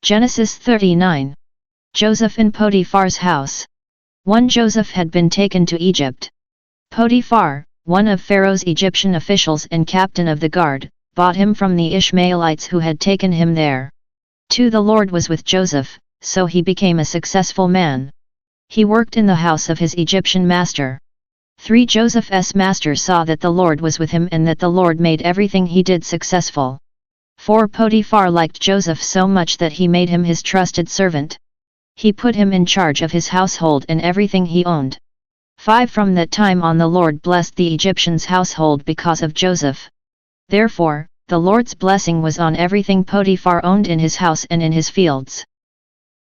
Genesis 39. Joseph in Potiphar's house. 1. Joseph had been taken to Egypt. Potiphar, one of Pharaoh's Egyptian officials and captain of the guard, bought him from the Ishmaelites who had taken him there. 2. The Lord was with Joseph, so he became a successful man. He worked in the house of his Egyptian master. 3. Joseph's master saw that the Lord was with him and that the Lord made everything he did successful. 4. Potiphar liked Joseph so much that he made him his trusted servant. He put him in charge of his household and everything he owned. 5. From that time on the Lord blessed the Egyptians' household because of Joseph. Therefore, the Lord's blessing was on everything Potiphar owned in his house and in his fields.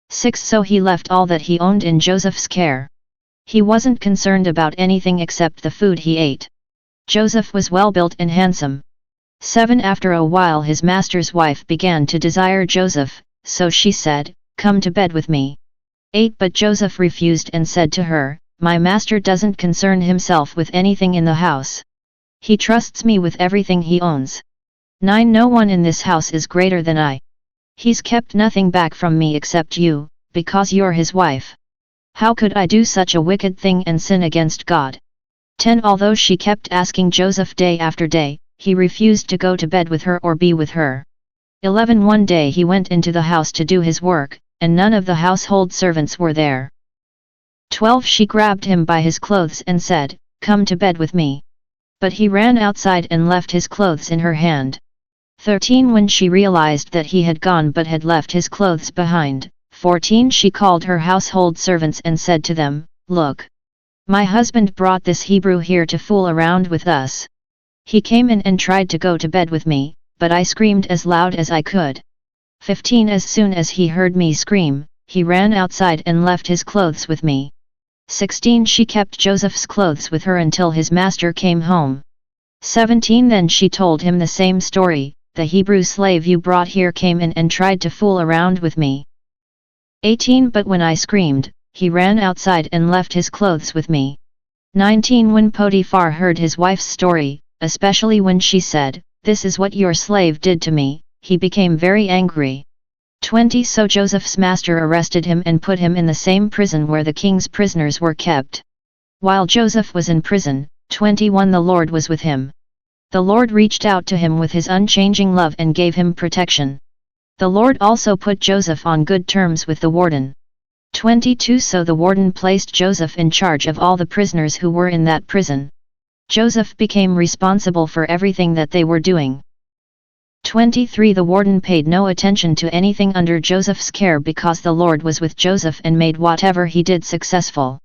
6. So he left all that he owned in Joseph's care. He wasn't concerned about anything except the food he ate. Joseph was well built and handsome. 7. After a while his master's wife began to desire Joseph, so she said, "Come to bed with me." 8. But Joseph refused and said to her, "My master doesn't concern himself with anything in the house. He trusts me with everything he owns. 9. No one in this house is greater than I. He's kept nothing back from me except you, because you're his wife. How could I do such a wicked thing and sin against God?" 10. Although she kept asking Joseph day after day, he refused to go to bed with her or be with her. 11. One day he went into the house to do his work, and none of the household servants were there. 12. She grabbed him by his clothes and said, "Come to bed with me." But he ran outside and left his clothes in her hand. 13. When she realized that he had gone but had left his clothes behind. 14. She called her household servants and said to them, "Look! My husband brought this Hebrew here to fool around with us. He came in and tried to go to bed with me, but I screamed as loud as I could." 15. As soon as he heard me scream, he ran outside and left his clothes with me. 16. She kept Joseph's clothes with her until his master came home. 17. Then she told him the same story, "The Hebrew slave you brought here came in and tried to fool around with me." 18. But when I screamed, he ran outside and left his clothes with me. 19. When Potiphar heard his wife's story, especially when she said, "This is what your slave did to me," he became very angry. 20. So Joseph's master arrested him and put him in the same prison where the king's prisoners were kept. While Joseph was in prison, 21. The Lord was with him. The Lord reached out to him with his unchanging love and gave him protection. The Lord also put Joseph on good terms with the warden. 22. So the warden placed Joseph in charge of all the prisoners who were in that prison. Joseph became responsible for everything that they were doing. 23. The warden paid no attention to anything under Joseph's care because the Lord was with Joseph and made whatever he did successful.